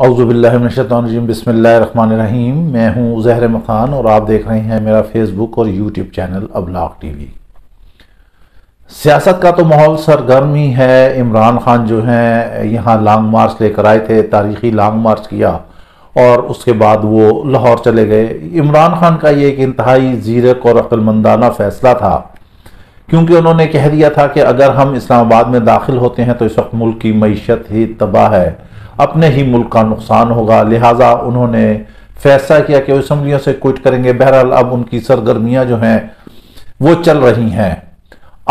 اعوذ باللہ من الشیطان الرجیم، بسم اللہ الرحمن الرحیم۔ میں ہوں زہر مخان اور آپ دیکھ رہے ہیں میرا فیس بک اور یوٹیوب چینل ابلاغ ٹی وی۔ سیاست کا تو ماحول سرگرم ہی ہے۔ عمران خان جو ہیں یہاں لانگ مارچ لے کر آئے تھے، تاریخی لانگ مارچ کیا اور اس کے بعد وہ لاہور چلے گئے۔ عمران خان کا یہ ایک انتہائی زیرک اور عقل مندانہ فیصلہ تھا، کیونکہ انہوں نے کہہ دیا تھا کہ اگر ہم اسلام آباد میں داخل ہوتے ہیں تو اس وقت ملک کی معیشت ہی تباہ ہے، اپنے ہی ملک کا نقصان ہوگا، لہٰذا انہوں نے فیصلہ کیا کہ وہ اسمبلیوں سے کوئٹ کریں گے۔ بہرحال اب ان کی سرگرمیاں جو ہیں وہ چل رہی ہیں۔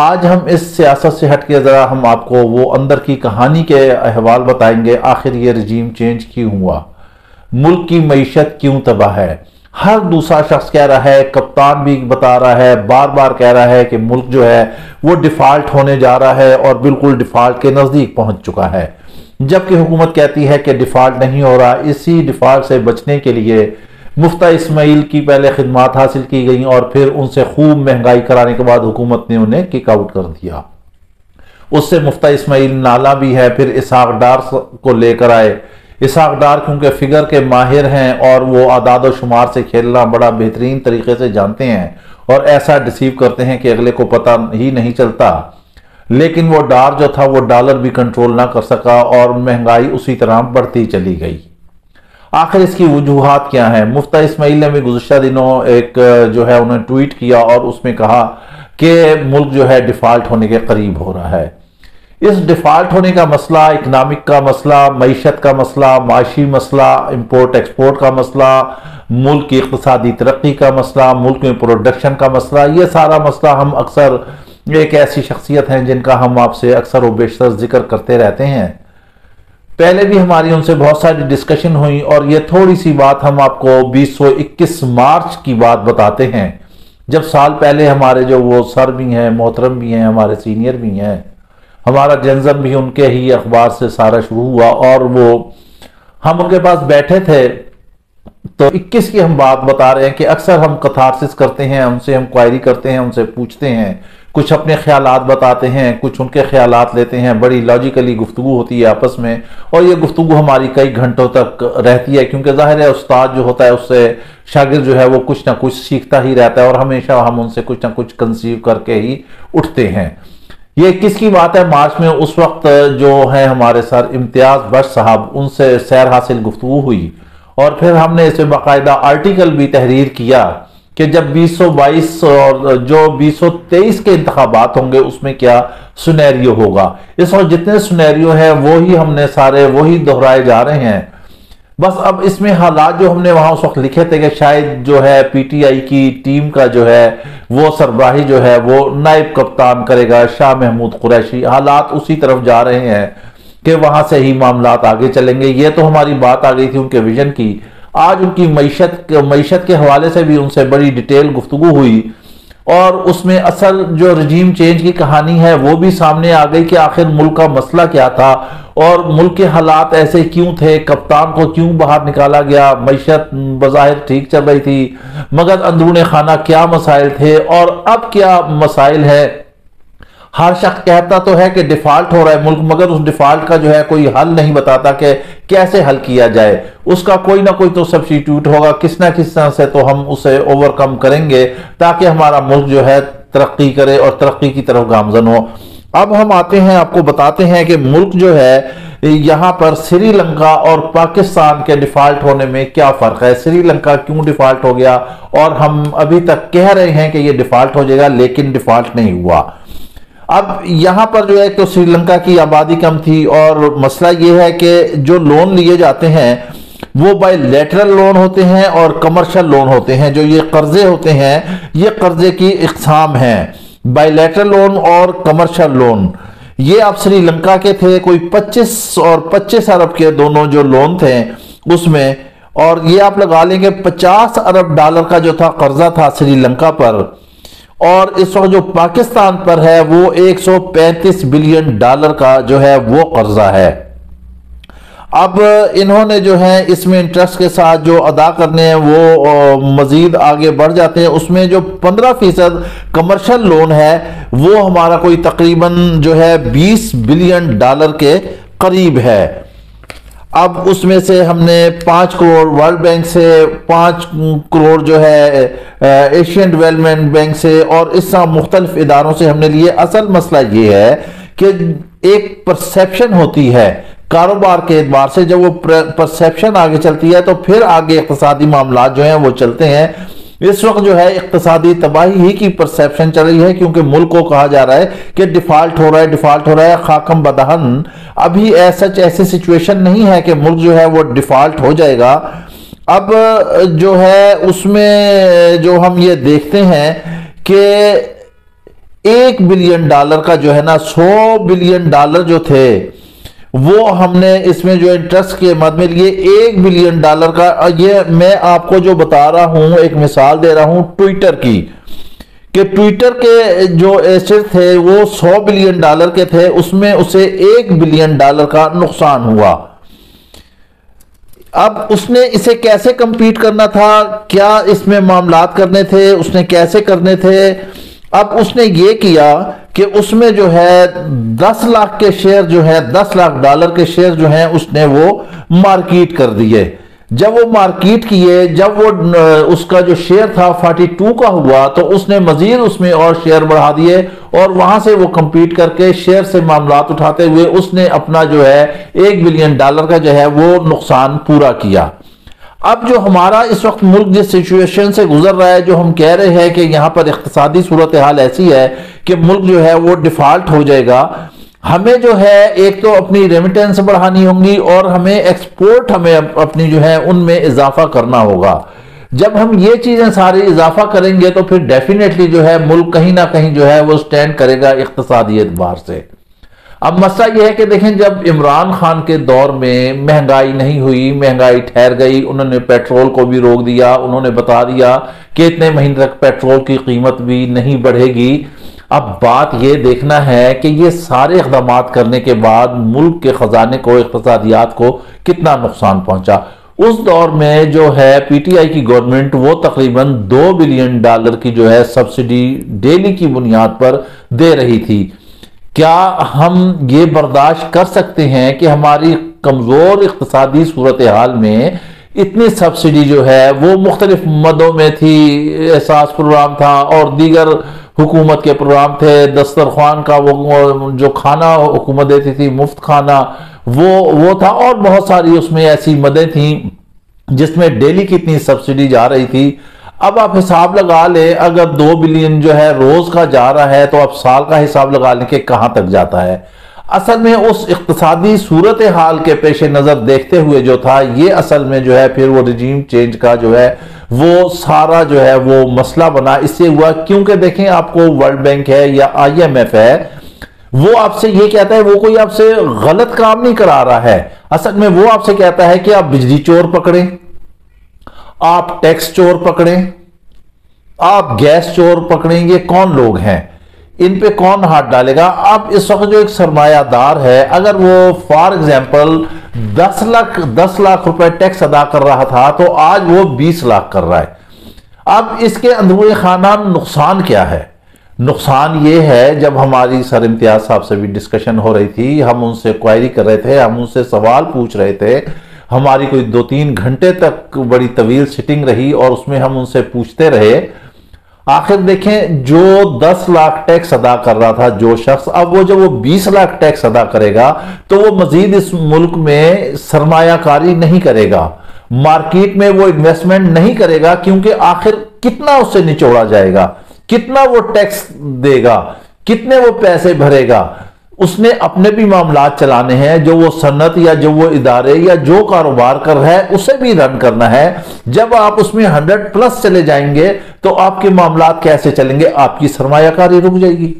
آج ہم اس سیاست سے ہٹ کے ذرا ہم آپ کو وہ اندر کی کہانی کے احوال بتائیں گے، آخر یہ رجیم چینج کیوں ہوا، ملک کی معیشت کیوں تباہ ہے۔ ہر دوسرا شخص کہہ رہا ہے، کپتان بھی بتا رہا ہے، بار بار کہہ رہا ہے کہ ملک جو ہے وہ ڈیفالٹ ہونے جا رہا ہے اور بالکل ڈیفالٹ کے نزدیک پہنچ چکا ہے، جبکہ حکومت کہتی ہے کہ ڈیفالٹ نہیں ہو رہا۔ اسی ڈیفالٹ سے بچنے کے لیے مفتہ اسماعیل کی پہلے خدمات حاصل کی گئیں اور پھر ان سے خوب مہنگائی کرانے کے بعد حکومت نے انہیں کک آؤٹ کر دیا۔ اس سے مفتہ اسماعیل نالا بھی ہے، پھر اسحاق ڈار کو لے کر آئے۔ اسحاق ڈار کیونکہ فگر کے ماہر ہیں اور وہ اعداد و شمار سے کھیلنا بڑا بہترین طریقے سے جانتے ہیں اور ایسا ڈسیو کرتے ہیں کہ اگلے کو پتہ ہی نہیں چلتا، لیکن وہ ڈار جو تھا وہ ڈالر بھی کنٹرول نہ کر سکا اور مہنگائی اسی طرح بڑھتی چلی گئی۔ آخر اس کی وجوہات کیا ہیں؟ مفتہ اسماعیل نے بھی گزشتہ دنوں ایک جو ہے انہوں نے ٹویٹ کیا اور اس میں کہا کہ ملک جو ہے ڈیفالٹ ہونے کے قریب ہو رہا ہے۔ اس ڈیفالٹ ہونے کا مسئلہ اکنامک کا مسئلہ، معیشت کا مسئلہ، معاشی مسئلہ، امپورٹ ایکسپورٹ کا مسئلہ، ملک کی اقتصادی ترقی کا مسئلہ، ملک میں پروڈکشن کا مسئلہ، یہ سارا مسئلہ ہم اکثر ایک ایسی شخصیت ہیں جن کا ہم آپ سے اکثر و بیشتر ذکر کرتے رہتے ہیں۔ پہلے بھی ہماری ان سے بہت ساری ڈسکشن ہوئی اور یہ تھوڑی سی بات ہم آپ کو 2021 مارچ کی بات بتاتے ہیں، جب سال پہلے ہمارے جو وہ سر بھی ہیں، محترم بھی ہیں، ہمارے سینئر بھی ہیں، ہمارا جنزم بھی ان کے ہی اخبار سے سارا شروع ہوا اور وہ ہم ان کے پاس بیٹھے تھے۔ تو 21 کی ہم بات بتا رہے ہیں کہ اکثر ہم کتھارسس کرتے ہیں، ان سے ہم کوائری کرتے ہیں، ان سے پوچھتے ہیں، کچھ اپنے خیالات بتاتے ہیں، کچھ ان کے خیالات لیتے ہیں، بڑی لاجیکلی گفتگو ہوتی ہے آپس میں اور یہ گفتگو ہماری کئی گھنٹوں تک رہتی ہے، کیونکہ ظاہر ہے استاد جو ہوتا ہے اس سے شاگرد جو ہے وہ کچھ نہ کچھ سیکھتا ہی رہتا ہے اور ہمیشہ ہم ان سے کچھ نہ کچھ کنسیو کر کے ہی اٹھتے ہیں۔ یہ کس کی بات ہے؟ مارچ میں اس وقت جو ہے ہمارے سر امتیاز بٹ صاحب، ان سے سیر حاصل گفتگو ہوئی اور پھر ہم نے اس میں باقاعدہ آرٹیکل بھی تحریر کیا کہ جب 2022 اور جو 2023 کے انتخابات ہوں گے اس میں کیا سنیریو ہوگا۔ اس وقت جتنے سنیریو ہیں وہی ہم نے سارے وہی دہرائے جا رہے ہیں، بس اب اس میں حالات جو ہم نے وہاں اس وقت لکھے تھے کہ شاید جو ہے پی ٹی آئی کی ٹیم کا جو ہے وہ سربراہی جو ہے وہ نائب کپتان کرے گا شاہ محمود قریشی، حالات اسی طرف جا رہے ہیں کہ وہاں سے ہی معاملات آگے چلیں گے۔ یہ تو ہماری بات آ گئی تھی ان کے ویژن کی۔ آج ان کی معیشت کے حوالے سے بھی ان سے بڑی ڈیٹیل گفتگو ہوئی اور اس میں اصل جو رجیم چینج کی کہانی ہے وہ بھی سامنے آ گئی کہ آخر ملک کا مسئلہ کیا تھا اور ملک کے حالات ایسے کیوں تھے، کپتان کو کیوں باہر نکالا گیا، معیشت بظاہر ٹھیک چل رہی تھی مگر اندرون خانہ کیا مسائل تھے اور اب کیا مسائل ہے۔ ہر شخص کہتا تو ہے کہ ڈیفالٹ ہو رہا ہے ملک، مگر اس ڈیفالٹ کا جو ہے کوئی حل نہیں بتاتا کہ کیسے حل کیا جائے، اس کا کوئی نہ کوئی تو سبسٹیٹیوٹ ہوگا، کس نہ کس طرح سے تو ہم اسے اوورکم کریں گے تاکہ ہمارا ملک جو ہے ترقی کرے اور ترقی کی طرف گامزن ہو۔ اب ہم آتے ہیں، آپ کو بتاتے ہیں کہ ملک جو ہے یہاں پر سری لنکا اور پاکستان کے ڈیفالٹ ہونے میں کیا فرق ہے، سری لنکا کیوں ڈیفالٹ ہو گیا اور ہم ابھی تک کہہ رہے ہیں کہ یہ ڈیفالٹ ہو جائے گا لیکن ڈیفالٹ نہیں ہوا۔ اب یہاں پر جو ہے تو سری لنکا کی آبادی کم تھی اور مسئلہ یہ ہے کہ جو لون لیے جاتے ہیں وہ بائی لیٹرل لون ہوتے ہیں اور کمرشل لون ہوتے ہیں، جو یہ قرضے ہوتے ہیں یہ قرضے کی اقسام ہیں، بائی لیٹرل لون اور کمرشل لون۔ یہ اب سری لنکا کے تھے کوئی 25 ارب کے دونوں جو لون تھے اس میں، اور یہ آپ لگا لیں کہ 50 ارب ڈالر کا جو تھا قرضہ تھا سری لنکا پر، اور اس وقت جو پاکستان پر ہے وہ 135 بلین ڈالر کا جو ہے وہ قرضہ ہے۔ اب انہوں نے جو ہے اس میں انٹرسٹ کے ساتھ جو ادا کرنے ہیں وہ مزید آگے بڑھ جاتے ہیں، اس میں جو 15% کمرشل لون ہے وہ ہمارا کوئی تقریباً جو ہے 20 بلین ڈالر کے قریب ہے۔ اب اس میں سے ہم نے 5 کروڑ ورلڈ بینک سے، 5 کروڑ جو ہے ایشین ڈیولپمنٹ بینک سے اور اس طرح مختلف اداروں سے ہم نے لیے۔ اصل مسئلہ یہ ہے کہ ایک پرسیپشن ہوتی ہے کاروبار کے اعتبار سے، جب وہ پرسیپشن آگے چلتی ہے تو پھر آگے اقتصادی معاملات جو ہیں وہ چلتے ہیں۔ اس وقت جو ہے اقتصادی تباہی ہی کی پرسیپشن چل رہی ہے، کیونکہ ملک کو کہا جا رہا ہے کہ ڈیفالٹ ہو رہا ہے خاکم بدہن۔ ابھی ایسی سچویشن نہیں ہے کہ ملک جو ہے وہ ڈیفالٹ ہو جائے گا۔ اب جو ہے اس میں جو ہم یہ دیکھتے ہیں کہ $1 بلین کا جو ہے نا $100 بلین جو تھے وہ ہم نے اس میں جو انٹرسٹ کے مد میں لیے $1 بلین کا۔ یہ میں آپ کو جو بتا رہا ہوں، ایک مثال دے رہا ہوں ٹویٹر کی، کہ ٹویٹر کے جو ایسٹ تھے وہ $100 بلین کے تھے، اس میں اسے $1 بلین کا نقصان ہوا۔ اب اس نے اسے کیسے کمپیٹ کرنا تھا، کیا اس میں معاملات کرنے تھے، اس نے کیسے کرنے تھے؟ اب اس نے یہ کیا کہ اس میں جو ہے 10 لاکھ کے شیئر جو ہے $10 لاکھ کے شیئر جو ہیں اس نے وہ مارکیٹ کر دیے۔ جب وہ مارکیٹ کیے، جب وہ اس کا جو شیئر تھا 42 کا ہوا تو اس نے مزید اس میں اور شیئر بڑھا دیے اور وہاں سے وہ کمپیٹ کر کے شیئر سے معاملات اٹھاتے ہوئے اس نے اپنا جو ہے $1 بلین کا جو ہے وہ نقصان پورا کیا۔ اب جو ہمارا اس وقت ملک جس سچویشن سے گزر رہا ہے، جو ہم کہہ رہے ہیں کہ یہاں پر اقتصادی صورتحال ایسی ہے کہ ملک جو ہے وہ ڈیفالٹ ہو جائے گا، ہمیں جو ہے ایک تو اپنی ریمیٹنس بڑھانی ہوں گی اور ہمیں ایکسپورٹ ہمیں اپنی جو ہے ان میں اضافہ کرنا ہوگا۔ جب ہم یہ چیزیں ساری اضافہ کریں گے تو پھر ڈیفینیٹلی جو ہے ملک کہیں نہ کہیں جو ہے وہ سٹینڈ کرے گا اقتصادی اعتبار سے۔ اب مسئلہ یہ ہے کہ دیکھیں، جب عمران خان کے دور میں مہنگائی نہیں ہوئی، مہنگائی ٹھہر گئی، انہوں نے پیٹرول کو بھی روک دیا، انہوں نے بتا دیا کہ اتنے مہینے تک پیٹرول کی قیمت بھی نہیں بڑھے گی۔ اب بات یہ دیکھنا ہے کہ یہ سارے اقدامات کرنے کے بعد ملک کے خزانے کو، اقتصادیات کو کتنا نقصان پہنچا۔ اس دور میں جو ہے پی ٹی آئی کی گورنمنٹ وہ تقریباً $2 بلین کی جو ہے سبسڈی ڈیلی کی بنیاد پر دے رہی تھی۔ کیا ہم یہ برداشت کر سکتے ہیں کہ ہماری کمزور اقتصادی صورتحال میں اتنی سبسڈی جو ہے وہ مختلف مدوں میں تھی، احساس پروگرام تھا اور دیگر حکومت کے پروگرام تھے، دسترخوان کا وہ جو کھانا حکومت دیتی تھی مفت کھانا وہ تھا، اور بہت ساری اس میں ایسی مدیں تھیں جس میں ڈیلی کتنی سبسڈی جا رہی تھی۔ اب آپ حساب لگا لیں، اگر 2 بلین جو ہے روز کا جا رہا ہے تو اب سال کا حساب لگا لیں کہ کہاں تک جاتا ہے۔ اصل میں اس اقتصادی صورتحال کے پیش نظر دیکھتے ہوئے جو تھا، یہ اصل میں جو ہے پھر وہ رجیم چینج کا جو ہے وہ سارا جو ہے وہ مسئلہ بنا۔ اس سے ہوا کیونکہ دیکھیں، آپ کو ورلڈ بینک ہے یا IMF ہے، وہ آپ سے یہ کہتا ہے، وہ کوئی آپ سے غلط کام نہیں کرا رہا ہے، اصل میں وہ آپ سے کہتا ہے کہ آپ بجلی چور پکڑیں، آپ ٹیکس چور پکڑیں، آپ گیس چور پکڑیں، یہ کون لوگ ہیں، ان پہ کون ہاتھ ڈالے گا؟ اب اس وقت جو ایک سرمایہ دار ہے، اگر وہ فار ایگزامپل 10 لاکھ روپے ٹیکس ادا کر رہا تھا تو آج وہ 20 لاکھ کر رہا ہے۔ اب اس کے اندرون خانہ نقصان کیا ہے؟ نقصان یہ ہے، جب ہماری سر امتیاز صاحب سے بھی ڈسکشن ہو رہی تھی، ہم ان سے کوائری کر رہے تھے، ہم ان سے سوال پوچھ رہے تھے، ہماری کوئی 2-3 گھنٹے تک بڑی طویل سٹنگ رہی اور اس میں ہم ان سے پوچھتے رہے۔ آخر دیکھیں، جو 10 لاکھ ٹیکس ادا کر رہا تھا جو شخص، اب وہ جب وہ 20 لاکھ ٹیکس ادا کرے گا تو وہ مزید اس ملک میں سرمایہ کاری نہیں کرے گا، مارکیٹ میں وہ انویسٹمنٹ نہیں کرے گا، کیونکہ آخر کتنا اس سے نچوڑا جائے گا، کتنا وہ ٹیکس دے گا، کتنے وہ پیسے بھرے گا۔ اس نے اپنے بھی معاملات چلانے ہیں، جو وہ صنعت یا جو وہ ادارے یا جو کاروبار کر رہا ہے اسے بھی رن کرنا ہے۔ جب آپ اس میں 100+ چلے جائیں گے تو آپ کے معاملات کیسے چلیں گے؟ آپ کی سرمایہ کاری رک جائے گی۔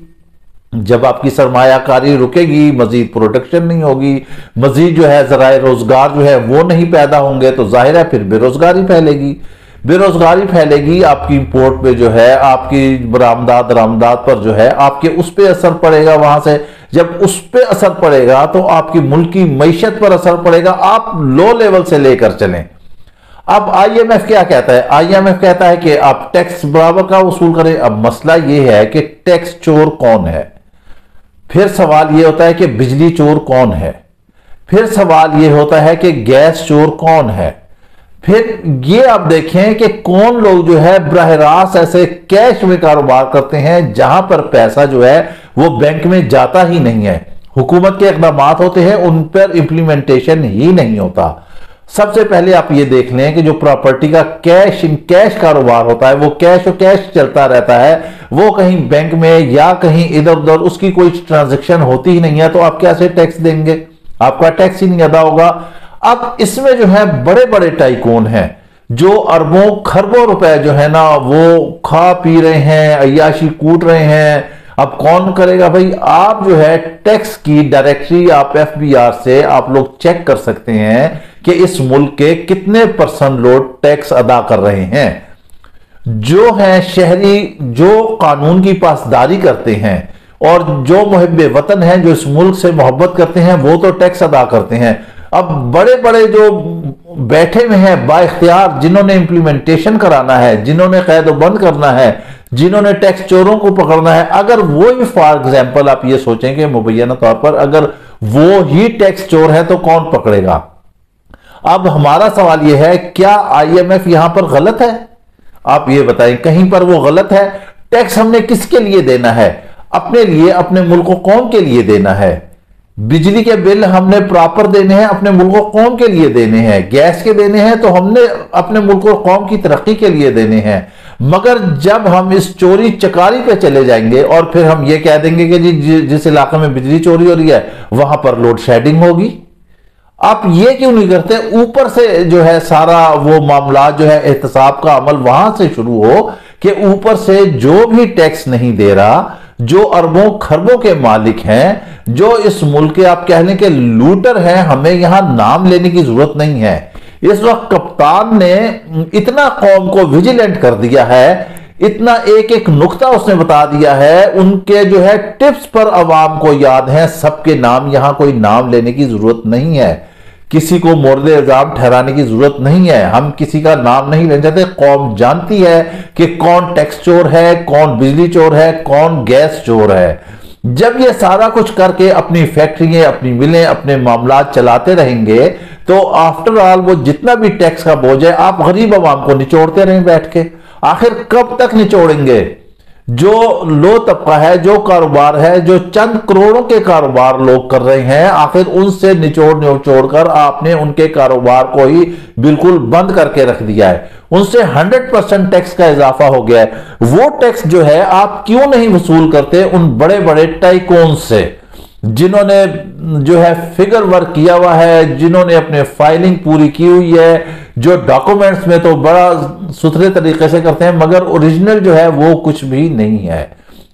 جب آپ کی سرمایہ کاری رکے گی، مزید پروڈکشن نہیں ہوگی، مزید جو ہے ذرائع روزگار جو ہے وہ نہیں پیدا ہوں گے، تو ظاہر ہے پھر بے روزگاری پھیلے گی۔ بے روزگاری پھیلے گی، آپ کی امپورٹ پہ جو ہے، آپ کی برآمدات درآمدات پر جو ہے آپ کے اس پہ اثر پڑے گا۔ وہاں سے جب اس پہ اثر پڑے گا تو آپ کی ملکی معیشت پر اثر پڑے گا۔ آپ لو لیول سے لے کر چلیں۔ اب IMF کیا کہتا ہے؟ IMF کہتا ہے کہ آپ ٹیکس برابر کا وصول کریں۔ اب مسئلہ یہ ہے کہ ٹیکس چور کون ہے؟ پھر سوال یہ ہوتا ہے کہ بجلی چور کون ہے؟ پھر سوال یہ ہوتا ہے کہ گیس چور کون ہے؟ پھر یہ آپ دیکھیں کہ کون لوگ جو ہے براہ راست ایسے کیش میں کاروبار کرتے ہیں جہاں پر پیسہ جو ہے وہ بینک میں جاتا ہی نہیں ہے، حکومت کے اقدامات ہوتے ہیں ان پر امپلیمنٹیشن ہی نہیں ہوتا۔ سب سے پہلے آپ یہ دیکھ لیں کہ جو پراپرٹی کا کیش کاروبار ہوتا ہے وہ کیش و کیش چلتا رہتا ہے، وہ کہیں بینک میں یا کہیں ادھر ادھر اس کی کوئی ٹرانزیکشن ہوتی ہی نہیں ہے، تو آپ کیسے ٹیکس دیں گے؟ آپ کا ٹیکس ہی نہیں ادا ہوگا۔ اب اس میں جو ہے بڑے بڑے ٹائکون ہیں جو اربوں خربوں روپے جو ہے نا وہ کھا پی رہے ہیں، عیاشی کوٹ رہے ہیں۔ اب کون کرے گا بھائی؟ آپ جو ہے ٹیکس کی ڈائریکٹری آپ ایف بی آر سے آپ لوگ چیک کر سکتے ہیں کہ اس ملک کے کتنے پرسنٹ لوگ ٹیکس ادا کر رہے ہیں۔ جو ہیں شہری جو قانون کی پاسداری کرتے ہیں اور جو محب وطن ہیں جو اس ملک سے محبت کرتے ہیں وہ تو ٹیکس ادا کرتے ہیں۔ اب بڑے بڑے جو بیٹھے ہوئے ہیں با اختیار، جنہوں نے امپلیمنٹیشن کرانا ہے، جنہوں نے قید و بند کرنا ہے، جنہوں نے ٹیکس چوروں کو پکڑنا ہے، اگر وہی فار ایگزامپل آپ یہ سوچیں کہ مبینہ طور پر اگر وہ ہی ٹیکس چور ہے تو کون پکڑے گا؟ اب ہمارا سوال یہ ہے کیا آئی ایم ایف یہاں پر غلط ہے؟ آپ یہ بتائیں کہیں پر وہ غلط ہے؟ ٹیکس ہم نے کس کے لیے دینا ہے؟ اپنے لیے، اپنے ملک و قوم کے لیے دینا ہے۔ بجلی کے بل ہم نے پراپر دینے ہیں، اپنے ملک و قوم کے لیے دینے ہیں۔ گیس کے دینے ہیں تو ہم نے اپنے ملک و قوم کی ترقی کے لیے دینے ہیں۔ مگر جب ہم اس چوری چکاری پہ چلے جائیں گے اور پھر ہم یہ کہہ دیں گے کہ جس علاقے میں بجلی چوری ہو رہی ہے وہاں پر لوڈ شیڈنگ ہوگی، آپ یہ کیوں نہیں کرتے؟ اوپر سے جو ہے سارا وہ معاملات جو ہے احتساب کا عمل وہاں سے شروع ہو کہ اوپر سے جو بھی ٹیکس نہیں دے رہا، جو اربوں خربوں کے مالک ہیں، جو اس ملک کے آپ کہہ لیں کہ لوٹر ہیں، ہمیں یہاں نام لینے کی ضرورت نہیں ہے۔ اس وقت کپتان نے اتنا قوم کو ویجیلنٹ کر دیا ہے، اتنا ایک ایک نقطہ اس نے بتا دیا ہے، ان کے جو ہے ٹپس پر عوام کو یاد ہیں، سب کے نام، یہاں کوئی نام لینے کی ضرورت نہیں ہے، کسی کو مورد الزام ٹھہرانے کی ضرورت نہیں ہے، ہم کسی کا نام نہیں لینا چاہتے۔ قوم جانتی ہے کہ کون ٹیکس چور ہے، کون بجلی چور ہے، کون گیس چور ہے۔ جب یہ سارا کچھ کر کے اپنی فیکٹریاں، اپنی ملیں، اپنے معاملات چلاتے رہیں گے تو آفٹر آل وہ جتنا بھی ٹیکس کا بوجھ ہے آپ غریب عوام کو نچوڑتے رہیں بیٹھ کے۔ آخر کب تک نچوڑیں گے؟ جو لو طبقہ ہے، جو کاروبار ہے، جو چند کروڑوں کے کاروبار لوگ کر رہے ہیں، آخر ان سے نچوڑ کر آپ نے ان کے کاروبار کو ہی بالکل بند کر کے رکھ دیا ہے، ان سے 100% ٹیکس کا اضافہ ہو گیا ہے۔ وہ ٹیکس جو ہے آپ کیوں نہیں وصول کرتے ان بڑے بڑے ٹائکون سے، جنہوں نے جو ہے فگر ورک کیا ہوا ہے، جنہوں نے اپنے فائلنگ پوری کی ہوئی ہے، جو ڈاکومنٹس میں تو بڑا ستھرے طریقے سے کرتے ہیں مگر اوریجنل جو ہے وہ کچھ بھی نہیں ہے۔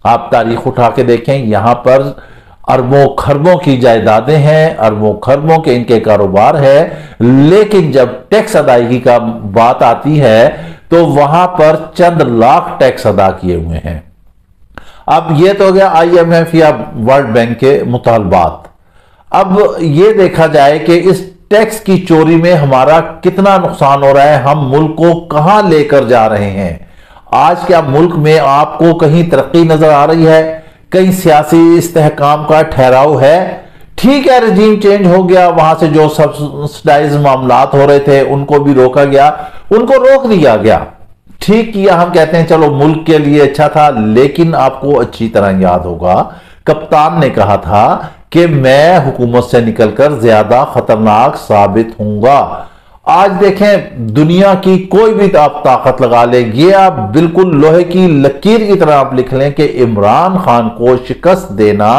آپ تاریخ اٹھا کے دیکھیں، یہاں پر اربوں خربوں کی جائیدادیں ہیں، اربوں خربوں کے ان کے کاروبار ہے، لیکن جب ٹیکس ادائیگی کا بات آتی ہے تو وہاں پر چند لاکھ ٹیکس ادا کیے ہوئے ہیں۔ اب یہ تو ہو گیا آئی ایم ایف یا ورلڈ بینک کے مطالبات۔ اب یہ دیکھا جائے کہ اس ٹیکس کی چوری میں ہمارا کتنا نقصان ہو رہا ہے، ہم ملک کو کہاں لے کر جا رہے ہیں۔ آج کیا ملک میں آپ کو کہیں ترقی نظر آ رہی ہے؟ کہیں سیاسی استحکام کا ٹھہراؤ ہے؟ ٹھیک ہے، رجیم چینج ہو گیا، وہاں سے جو سبسڈائز معاملات ہو رہے تھے ان کو بھی روکا گیا، ان کو روک دیا گیا، ٹھیک کیا، ہم کہتے ہیں چلو ملک کے لیے اچھا تھا۔ لیکن آپ کو اچھی طرح یاد ہوگا کپتان نے کہا تھا کہ میں حکومت سے نکل کر زیادہ خطرناک ثابت ہوں گا۔ آج دیکھیں دنیا کی کوئی بھی آپ طاقت لگا لیں، یہ آپ بالکل لوہے کی لکیر کی طرح آپ لکھ لیں کہ عمران خان کو شکست دینا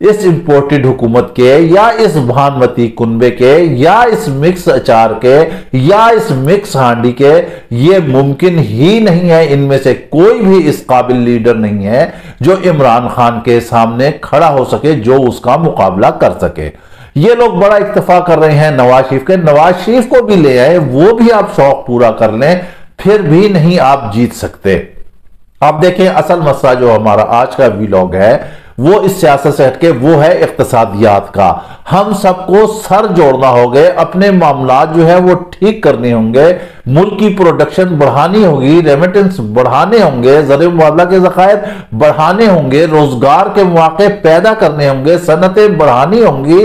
اس امپورٹڈ حکومت کے یا اس بھانمتی کنبے کے یا اس مکس اچار کے یا اس مکس ہانڈی کے، یہ ممکن ہی نہیں ہے۔ ان میں سے کوئی بھی اس قابل لیڈر نہیں ہے جو عمران خان کے سامنے کھڑا ہو سکے، جو اس کا مقابلہ کر سکے۔ یہ لوگ بڑا اکتفا کر رہے ہیں نواز شریف کے، نواز شریف کو بھی لے آئے، وہ بھی آپ شوق پورا کر لیں، پھر بھی نہیں آپ جیت سکتے۔ آپ دیکھیں اصل مسئلہ جو ہمارا آج کا ویلاگ ہے وہ اس سیاست سے ہٹ کے وہ ہے اقتصادیات کا۔ ہم سب کو سر جوڑنا ہوگا، اپنے معاملات جو ہے وہ ٹھیک کرنے ہوں گے، ملک کی پروڈکشن بڑھانی ہوگی، ریمیٹنس بڑھانے ہوں گے، زر مبادلہ کے ذخائر بڑھانے ہوں گے، روزگار کے مواقع پیدا کرنے ہوں گے، صنعتیں بڑھانی ہوں گی،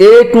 A to